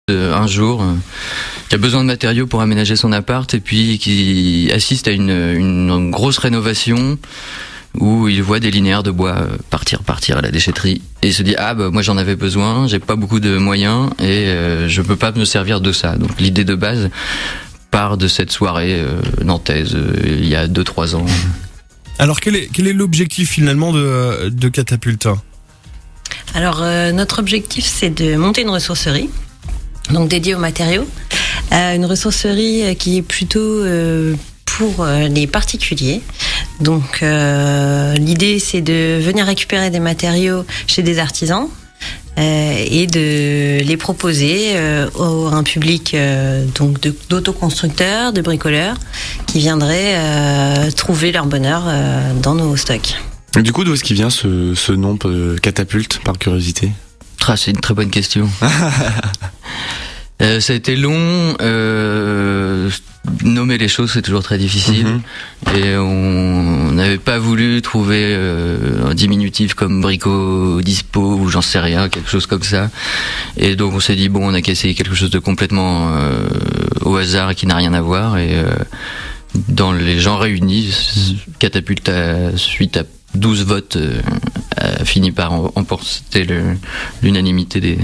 un jour qui a besoin de matériaux pour aménager son appart et puis qui assiste à une grosse rénovation où il voit des linéaires de bois partir à la déchetterie et il se dit moi j'en avais besoin, j'ai pas beaucoup de moyens et je peux pas me servir de ça. Donc l'idée de base part de cette soirée nantaise il y a 2-3 ans. Alors quel est l'objectif finalement de Catapulte ? Alors notre objectif c'est de monter une ressourcerie, donc dédiée aux matériaux, une ressourcerie qui est plutôt pour les particuliers. Donc l'idée c'est de venir récupérer des matériaux chez des artisans et de les proposer à un public donc d'autoconstructeurs, de bricoleurs qui viendraient trouver leur bonheur dans nos stocks. Du coup, d'où est-ce qu'il vient ce nom Catapulte, par curiosité ? C'est une très bonne question. Ça a été long. Nommer les choses, c'est toujours très difficile. Et on n'avait pas voulu trouver un diminutif comme Brico Dispo ou j'en sais rien, quelque chose comme ça. Et donc on s'est dit on a qu'à essayer quelque chose de complètement au hasard et qui n'a rien à voir. Et dans les gens réunis, Catapulte, suite à 12 votes, a fini par emporter l'unanimité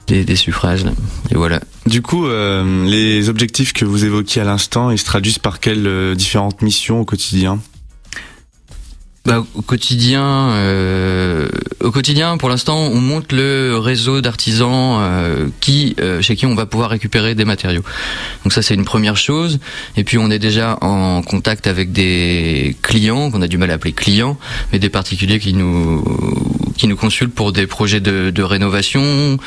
des suffrages. Et voilà. Du coup, les objectifs que vous évoquiez à l'instant, ils se traduisent par quelles différentes missions au quotidien ? Au quotidien, pour l'instant, on monte le réseau d'artisans chez qui on va pouvoir récupérer des matériaux. Donc ça, c'est une première chose. Et puis, on est déjà en contact avec des clients, qu'on a du mal à appeler clients, mais des particuliers qui nous consultent pour des projets de rénovation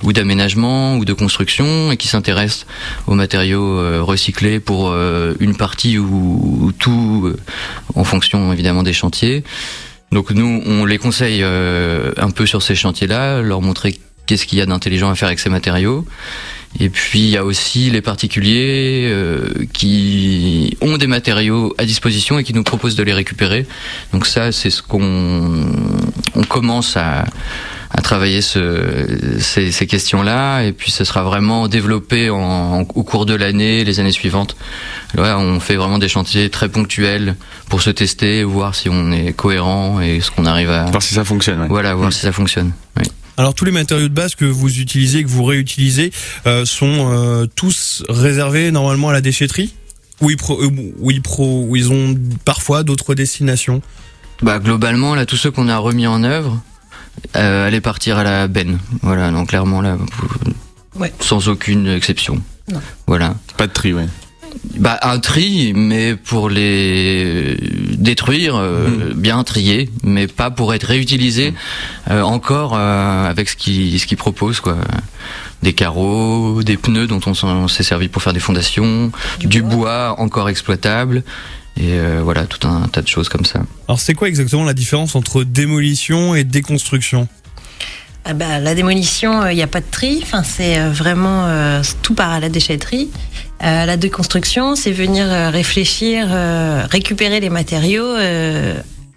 ou d'aménagement ou de construction et qui s'intéressent aux matériaux recyclés pour une partie ou tout, en fonction évidemment des chantiers. Donc nous, on les conseille un peu sur ces chantiers-là, leur montrer qu'est-ce qu'il y a d'intelligent à faire avec ces matériaux. Et puis il y a aussi les particuliers qui ont des matériaux à disposition et qui nous proposent de les récupérer. Donc ça, c'est ce qu'on commence à travailler ces questions-là, et puis ce sera vraiment développé au cours de l'année, les années suivantes. Là, on fait vraiment des chantiers très ponctuels pour se tester, voir si on est cohérent et ce qu'on arrive à... Voir si ça fonctionne. Ouais. Voilà, voir si ça fonctionne. Oui. Alors tous les matériaux de base que vous utilisez, que vous réutilisez, sont tous réservés normalement à la déchetterie ? Ou ils ont parfois d'autres destinations ? Globalement, là, tous ceux qu'on a remis en œuvre, aller partir à la benne. Voilà, donc clairement là, sans aucune exception. Non. Voilà. Pas de tri, ouais. Un tri, mais pour les détruire, bien trier, mais pas pour être réutilisé encore avec ce qu'ils proposent, quoi. Des carreaux, des pneus dont on s'est servi pour faire des fondations, du bois encore exploitable. Et voilà, tout un tas de choses comme ça. Alors c'est quoi exactement la différence entre démolition et déconstruction ? La démolition, il n'y a pas de tri, c'est vraiment tout part à la déchetterie. La déconstruction, c'est venir réfléchir, récupérer les matériaux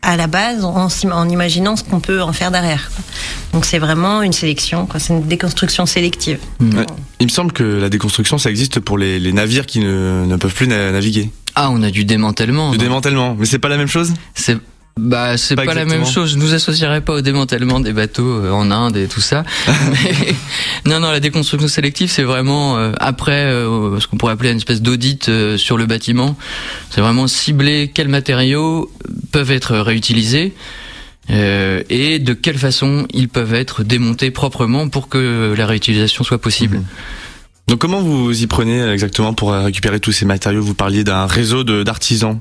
à la base en imaginant ce qu'on peut en faire derrière, quoi. Donc c'est vraiment une sélection, quoi. C'est une déconstruction sélective. Ouais. Il me semble que la déconstruction, ça existe pour les navires qui ne peuvent plus naviguer. On a du démantèlement. Du démantèlement, mais c'est pas la même chose ? C'est pas la même chose. Je nous associerais pas au démantèlement des bateaux en Inde et tout ça. Mais, non, la déconstruction sélective, c'est vraiment après ce qu'on pourrait appeler une espèce d'audit sur le bâtiment. C'est vraiment cibler quels matériaux peuvent être réutilisés et de quelle façon ils peuvent être démontés proprement pour que la réutilisation soit possible. Donc comment vous y prenez exactement pour récupérer tous ces matériaux ? Vous parliez d'un réseau d'artisans.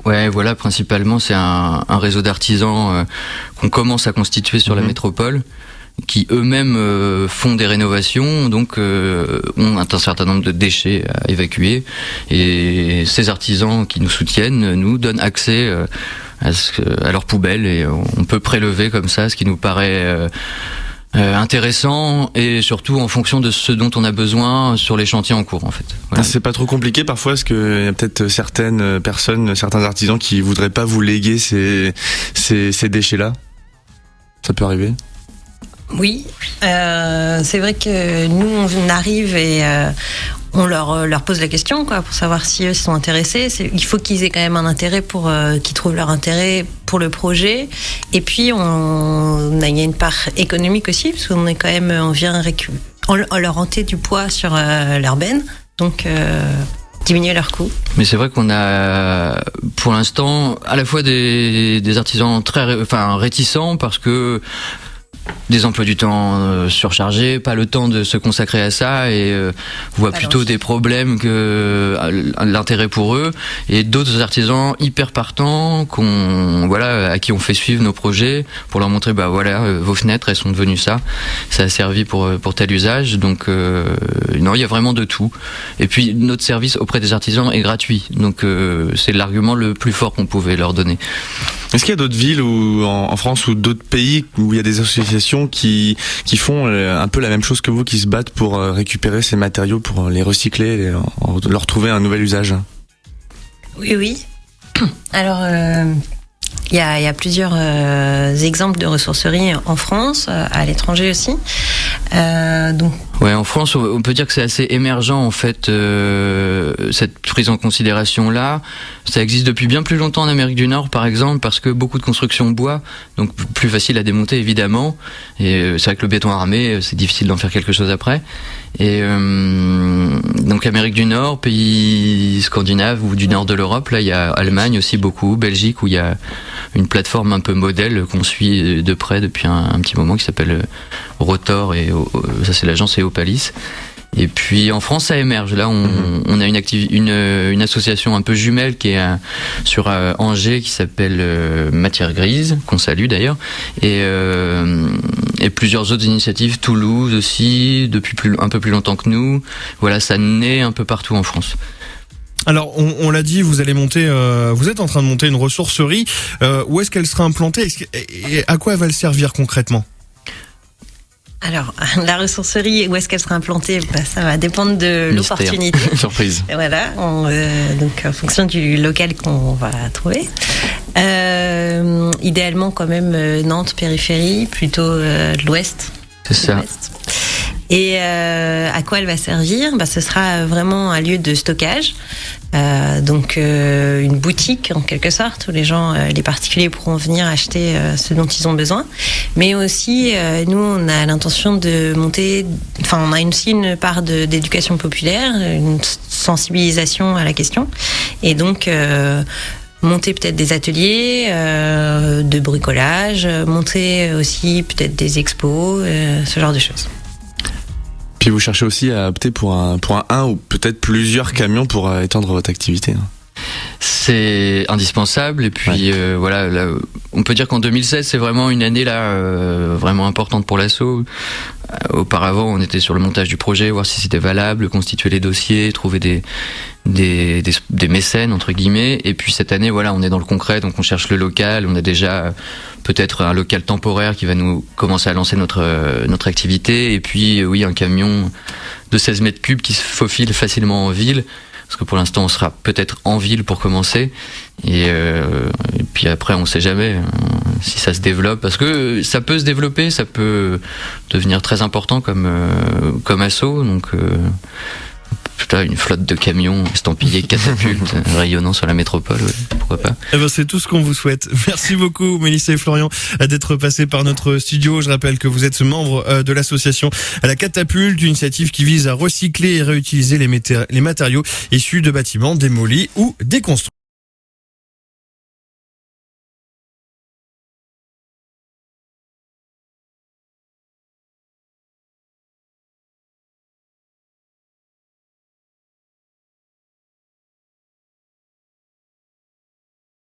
Ouais, voilà, principalement c'est un réseau d'artisans qu'on commence à constituer sur la métropole, qui eux-mêmes font des rénovations, donc ont un certain nombre de déchets à évacuer, et ces artisans qui nous soutiennent nous donnent accès à leurs poubelles, et on peut prélever comme ça ce qui nous paraît intéressant, et surtout en fonction de ce dont on a besoin sur les chantiers en cours, en fait. Voilà. C'est pas trop compliqué parfois, parce qu'il y a peut-être certaines personnes, certains artisans qui voudraient pas vous léguer ces déchets-là ? Ça peut arriver ? Oui, c'est vrai que nous, on arrive et on leur pose la question, quoi, pour savoir si eux sont intéressés. Il faut qu'ils aient quand même un intérêt pour qu'ils trouvent leur intérêt pour le projet. Et puis, il y a une part économique aussi, parce qu'on est quand même, on leur ôter du poids sur leur benne, donc diminuer leurs coûts. Mais c'est vrai qu'on a, pour l'instant, à la fois des artisans réticents parce que des emplois du temps surchargés, pas le temps de se consacrer à ça et voient plutôt des problèmes que l'intérêt pour eux, et d'autres artisans hyper partants à qui on fait suivre nos projets pour leur montrer vos fenêtres elles sont devenues ça a servi pour tel usage. Donc non, il y a vraiment de tout. Et puis notre service auprès des artisans est gratuit, donc c'est l'argument le plus fort qu'on pouvait leur donner. Est-ce qu'il y a d'autres villes en France ou d'autres pays où il y a des associations qui font un peu la même chose que vous, qui se battent pour récupérer ces matériaux, pour les recycler, leur trouver un nouvel usage? Oui. Alors, il y a plusieurs exemples de ressourceries en France, à l'étranger aussi. Ouais, en France, on peut dire que c'est assez émergent en fait, cette prise en considération là. Ça existe depuis bien plus longtemps en Amérique du Nord, par exemple, parce que beaucoup de constructions bois, donc plus facile à démonter évidemment. Et c'est vrai que le béton armé, c'est difficile d'en faire quelque chose après. Et donc Amérique du Nord, pays scandinaves ou du nord de l'Europe, là il y a Allemagne aussi beaucoup, Belgique, où il y a une plateforme un peu modèle qu'on suit de près depuis un petit moment, qui s'appelle Rotor, et ça c'est l'agence Eopalis. Et puis en France ça émerge. Là on a une association un peu jumelle qui est sur Angers, qui s'appelle Matière Grise, qu'on salue d'ailleurs, et plusieurs autres initiatives, Toulouse aussi depuis un peu plus longtemps que nous. Voilà, ça naît un peu partout en France. Alors, on l'a dit, vous êtes en train de monter une ressourcerie. Où est-ce qu'elle sera implantée et à quoi elle va le servir concrètement? Alors, la ressourcerie, où est-ce qu'elle sera implantée? Ça va dépendre de l'opportunité. Surprise. Voilà, donc en fonction du local qu'on va trouver. Idéalement, quand même, Nantes, périphérie, plutôt de l'ouest. C'est ça. L'ouest. Et à quoi elle va servir? Ce sera vraiment un lieu de stockage, donc une boutique en quelque sorte, où les particuliers pourront venir acheter ce dont ils ont besoin. Mais aussi, nous, on a l'intention de monter, on a aussi une part d'éducation populaire, une sensibilisation à la question, et donc monter peut-être des ateliers de bricolage, monter aussi peut-être des expos, ce genre de choses. Puis vous cherchez aussi à opter pour un ou peut-être plusieurs camions pour étendre votre activité. C'est indispensable. Et puis voilà, là, on peut dire qu'en 2016 c'est vraiment une année là vraiment importante pour l'asso. Auparavant on était sur le montage du projet, voir si c'était valable, constituer les dossiers, trouver des mécènes entre guillemets. Et puis cette année voilà, on est dans le concret, donc on cherche le local. On a déjà peut-être un local temporaire qui va nous commencer à lancer notre activité. Et puis oui, un camion de 16 mètres cubes qui se faufile facilement en ville. Parce que pour l'instant, on sera peut-être en ville pour commencer. Et puis après, on sait jamais si ça se développe. Parce que ça peut se développer, ça peut devenir très important comme asso. Donc, une flotte de camions estampillés catapultes rayonnant sur la métropole, pourquoi pas. C'est tout ce qu'on vous souhaite. Merci beaucoup Mélissa et Florian d'être passés par notre studio. Je rappelle que vous êtes membre de l'association La Catapulte, une initiative qui vise à recycler et réutiliser les matériaux issus de bâtiments démolis ou déconstruits.